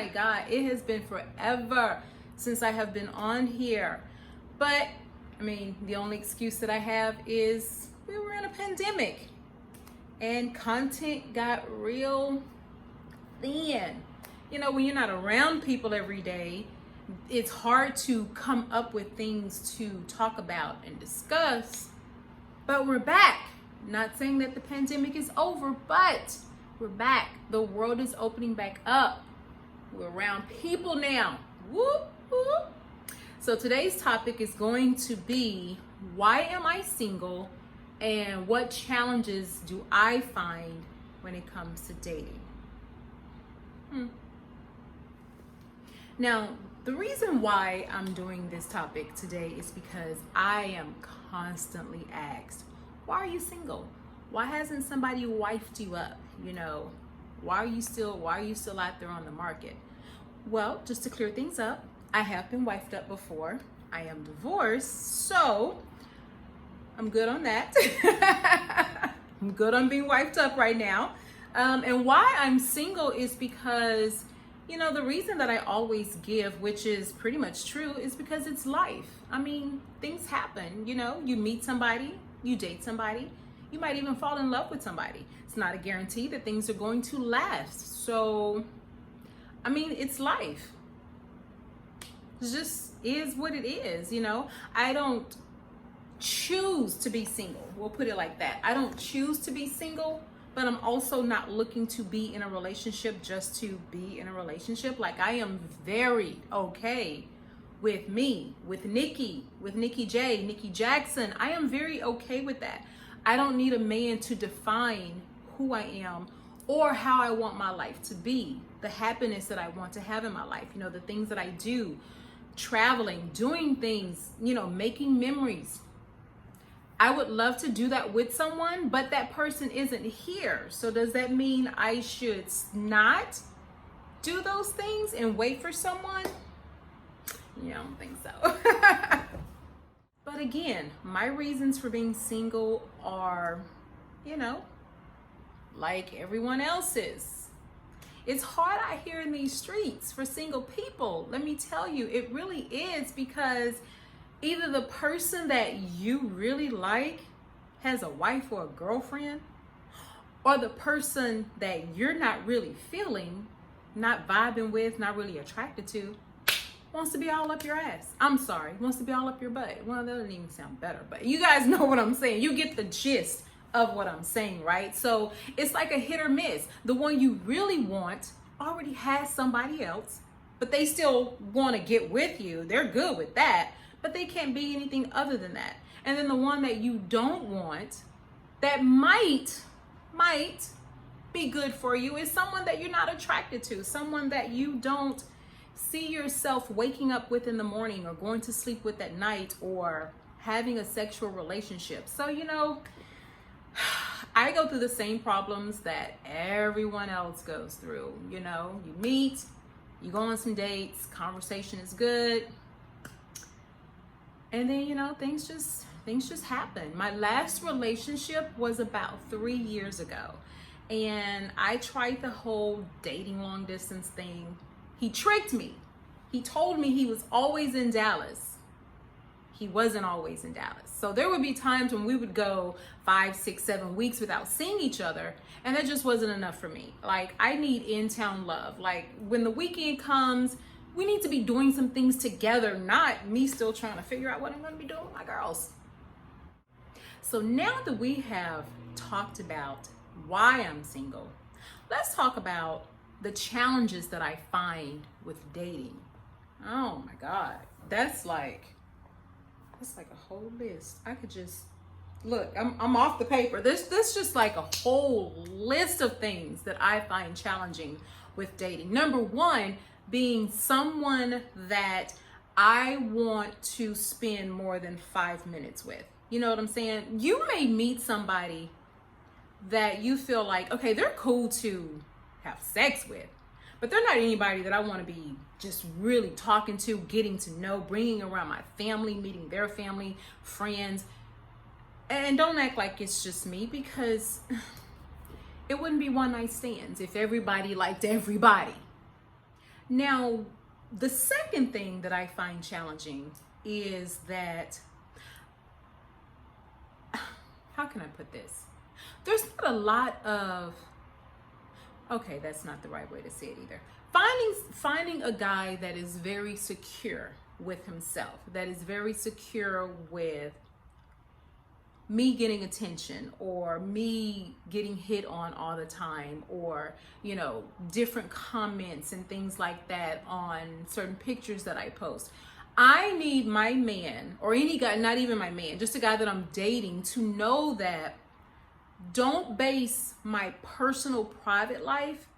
my God, it has been forever since I have been on here. But I mean, the only excuse that I have is we were in a pandemic and content got real thin. You know, when you're not around people every day, it's hard to come up with things to talk about and discuss. But we're back. Not saying that the pandemic is over, but we're back. The world is opening back up. We're around people now. Whoop, whoop. So today's topic is going to be, why am I single and what challenges do I find when it comes to dating? Now, the reason why I'm doing this topic today is because I am constantly asked, why are you single? Why hasn't somebody wifed you up? You know, why are you still out there on the market? Well, just to clear things up, I have been wifed up before. I am divorced, so I'm good on that. I'm good on being wifed up right now. And why I'm single is because, you know, the reason that I always give, which is pretty much true, is because it's life. I mean, things happen, you know, you meet somebody, you date somebody, you might even fall in love with somebody. It's not a guarantee that things are going to last. So, I mean, it's life. It just is what it is, you know. I don't choose to be single. We'll put it like that. I don't choose to be single, but I'm also not looking to be in a relationship just to be in a relationship. Like, I am very okay with me, with Nikki J, Nikki Jackson. I am very okay with that. I don't need a man to define who I am or how I want my life to be, the happiness that I want to have in my life, you know, the things that I do, traveling, doing things, you know, making memories. I would love to do that with someone, but that person isn't here. So does that mean I should not do those things and wait for someone? Yeah, I don't think so. But again, my reasons for being single are, you know, like everyone else's. It's hard out here in these streets for single people. Let me tell you, it really is, because either the person that you really like has a wife or a girlfriend, or the person that you're not really feeling, not vibing with, not really attracted to, wants to be all up your ass. I'm sorry, wants to be all up your butt. Well, that doesn't even sound better, but you guys know what I'm saying. You get the gist of what I'm saying, right? So it's like a hit or miss. The one you really want already has somebody else, but they still want to get with you. They're good with that, but they can't be anything other than that. And then the one that you don't want, that might be good for you, is someone that you're not attracted to, someone that you don't see yourself waking up with in the morning or going to sleep with at night or having a sexual relationship. So, you know, I go through the same problems that everyone else goes through. You know, you meet, you go on some dates, conversation is good, and then, you know, things just happen. My last relationship was about 3 years ago, and I tried the whole dating long distance thing. He tricked me. He told me he was always in Dallas. He wasn't always in Dallas. So there would be times when we would go 5, 6, 7 weeks without seeing each other, and that just wasn't enough for me. Like, I need in-town love. Like, when the weekend comes, we need to be doing some things together, not me still trying to figure out what I'm going to be doing with my girls. So now that we have talked about why I'm single, let's talk about the challenges that I find with dating. Oh my God, that's like a whole list. I could just look. I'm off the paper. This just like a whole list of things that I find challenging with dating. Number one, being someone that I want to spend more than 5 minutes with. You know what I'm saying? You may meet somebody that you feel like, okay, they're cool to have sex with, but they're not anybody that I want to be just really talking to, getting to know, bringing around my family, meeting their family, friends. And don't act like it's just me, because it wouldn't be one night stands if everybody liked everybody. Now, the second thing that I find challenging is that, how can I put this? There's not a lot of, okay, that's not the right way to say it either. Finding a guy that is very secure with himself, that is very secure with me getting attention, or me getting hit on all the time, or, you know, different comments and things like that on certain pictures that I post. I need my man, or any guy, not even my man, just a guy that I'm dating, to know that don't base my personal private life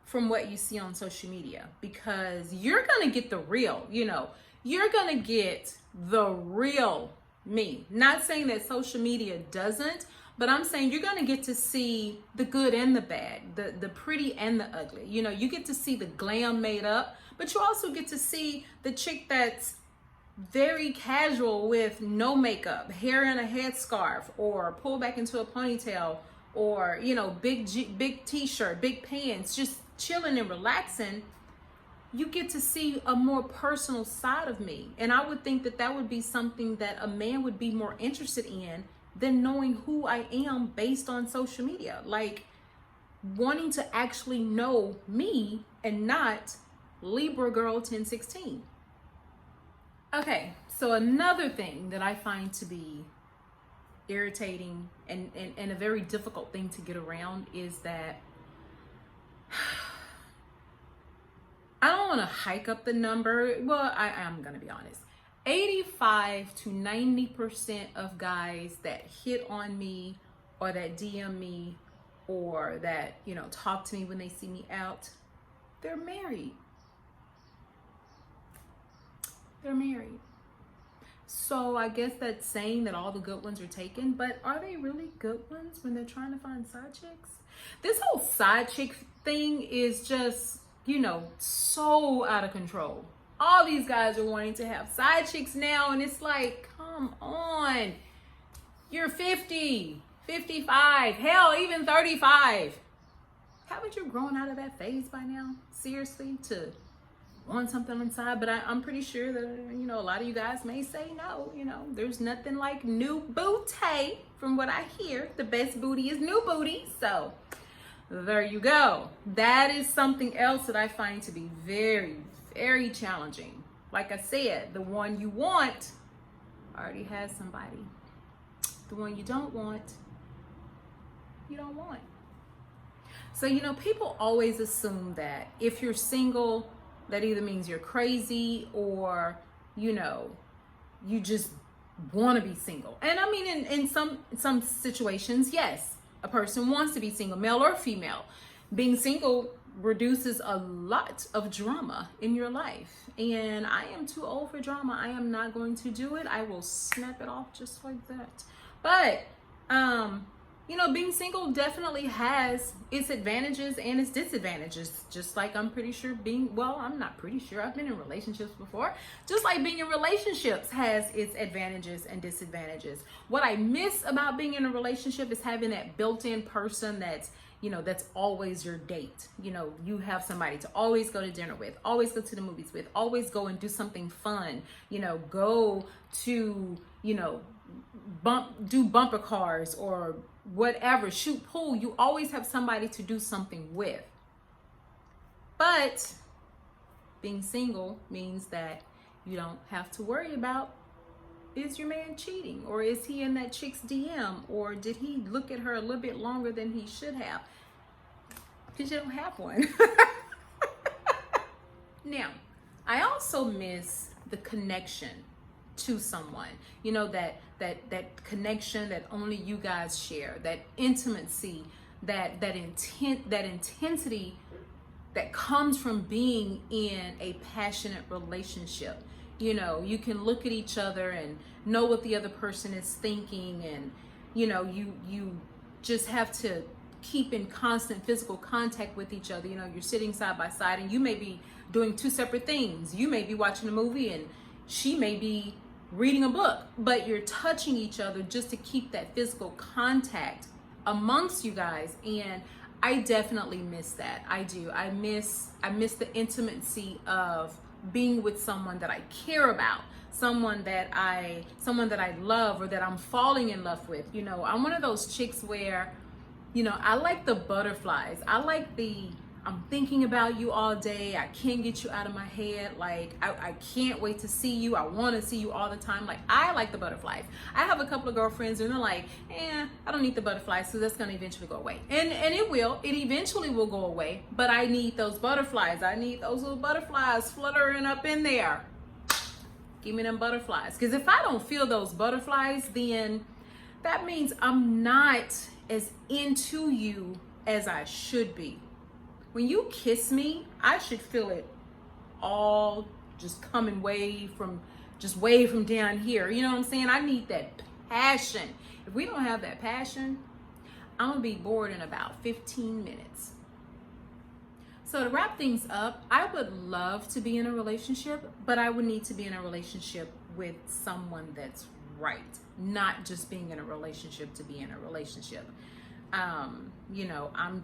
from what you see on social media, because you're gonna get the real, you know, you're gonna get the real me. Not saying that social media doesn't, but I'm saying you're gonna get to see the good and the bad, the pretty and the ugly. You know, you get to see the glam made up, but you also get to see the chick that's very casual with no makeup, hair in a headscarf, or pull back into a ponytail, or, you know, big t-shirt, big pants, just chilling and relaxing. You get to see a more personal side of me. And I would think that that would be something that a man would be more interested in than knowing who I am based on social media. Like, wanting to actually know me and not Libra girl 1016. Okay, so another thing that I find to be irritating and a very difficult thing to get around is that I don't want to hike up the number. Well, I'm going to be honest. 85 to 90% of guys that hit on me, or that DM me, or that, you know, talk to me when they see me out, they're married. They're married. So I guess that's saying that all the good ones are taken, but are they really good ones when they're trying to find side chicks? This whole side chick thing is just, you know, so out of control. All these guys are wanting to have side chicks now, and it's like, come on. You're 50, 55, hell, even 35. Haven't you grown out of that phase by now? Seriously, to want something inside? But I'm pretty sure that, you know, a lot of you guys may say no. You know, there's nothing like new booty. From what I hear, the best booty is new booty. So there you go. That is something else that I find to be very, very challenging. Like I said, the one you want already has somebody. The one you don't want, you don't want. So, you know, people always assume that if you're single, that either means you're crazy, or, you know, you just want to be single. And I mean, in some situations, yes, a person wants to be single, male or female. Being single reduces a lot of drama in your life. And I am too old for drama. I am not going to do it. I will snap it off just like that. But, you know, being single definitely has its advantages and its disadvantages. Just like I'm pretty sure I'm not pretty sure, I've been in relationships before. Just like being in relationships has its advantages and disadvantages. What I miss about being in a relationship is having that built-in person that's, you know, that's always your date. You know, you have somebody to always go to dinner with, always go to the movies with, always go and do something fun, you know, go to, you know, do bumper cars or whatever, shoot pool. You always have somebody to do something with. But being single means that you don't have to worry about, is your man cheating, or is he in that chick's DM, or did he look at her a little bit longer than he should have? Because you don't have one. Now, I also miss the connection to someone, you know, that connection that only you guys share, that intimacy, that intensity that comes from being in a passionate relationship. You know, you can look at each other and know what the other person is thinking, and, you know, you just have to keep in constant physical contact with each other. You know, you're sitting side by side, and you may be doing two separate things. You may be watching a movie and she may be reading a book, but you're touching each other just to keep that physical contact amongst you guys. And I definitely miss that. I do. I miss the intimacy of being with someone that I care about, someone that I love or that I'm falling in love with. You know, I'm one of those chicks where, you know, I like the butterflies. I like I'm thinking about you all day. I can't get you out of my head. Like, I can't wait to see you. I want to see you all the time. Like, I like the butterflies. I have a couple of girlfriends and they're like, I don't need the butterflies, so that's going to eventually go away. And it will. It eventually will go away. But I need those butterflies. I need those little butterflies fluttering up in there. Give me them butterflies. Because if I don't feel those butterflies, then that means I'm not as into you as I should be. When you kiss me, I should feel it all just coming way from down here. You know what I'm saying? I need that passion. If we don't have that passion, I'm gonna be bored in about 15 minutes. So to wrap things up, I would love to be in a relationship, but I would need to be in a relationship with someone that's right, not just being in a relationship to be in a relationship. You know, I'm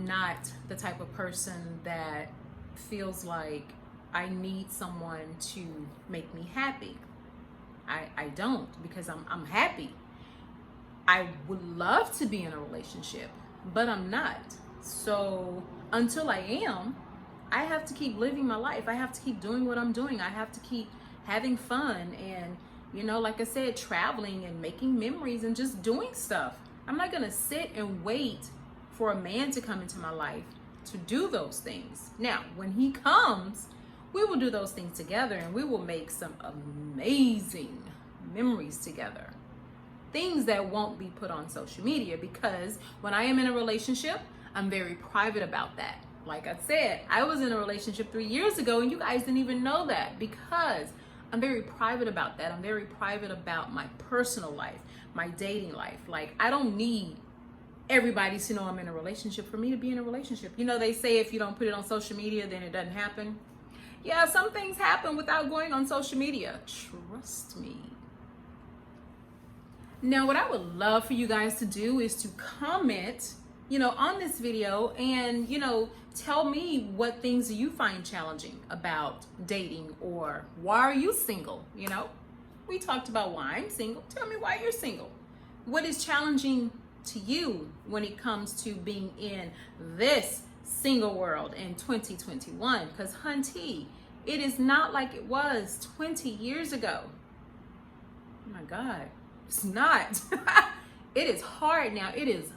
not the type of person that feels like I need someone to make me happy. I don't, because I'm happy. I would love to be in a relationship, but I'm not. So until I am, I have to keep living my life. I have to keep doing what I'm doing. I have to keep having fun and, you know, like I said, traveling and making memories and just doing stuff. I'm not gonna sit and wait for a man to come into my life to do those things. Now, when he comes, we will do those things together and we will make some amazing memories together. Things that won't be put on social media, because when I am in a relationship, I'm very private about that. Like I said, I was in a relationship 3 years ago and you guys didn't even know that, because I'm very private about that. I'm very private about my personal life, my dating life. Like, I don't need everybody to know I'm in a relationship for me to be in a relationship. You know, they say if you don't put it on social media, then it doesn't happen. Yeah, some things happen without going on social media. Trust me. Now, what I would love for you guys to do is to comment, you know, on this video and, you know, tell me what things you find challenging about dating, or why are you single? You know, we talked about why I'm single. Tell me why you're single. What is challenging to you when it comes to being in this single world in 2021? Because hunty, it is not like it was 20 years ago. Oh my God, it's not. It is hard now. It is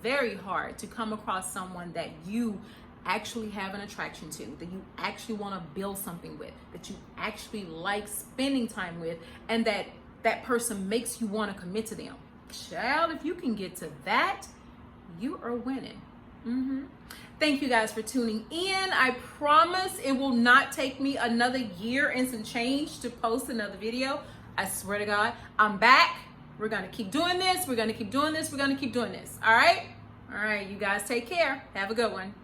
very hard to come across someone that you actually have an attraction to, that you actually want to build something with, that you actually like spending time with, and that person makes you want to commit to them. Child, if you can get to that, you are winning. Thank you guys for tuning in. I promise it will not take me another year and some change to post another video. I swear to God, I'm back. We're going to keep doing this. We're going to keep doing this. We're going to keep doing this. All right? All right, you guys take care. Have a good one.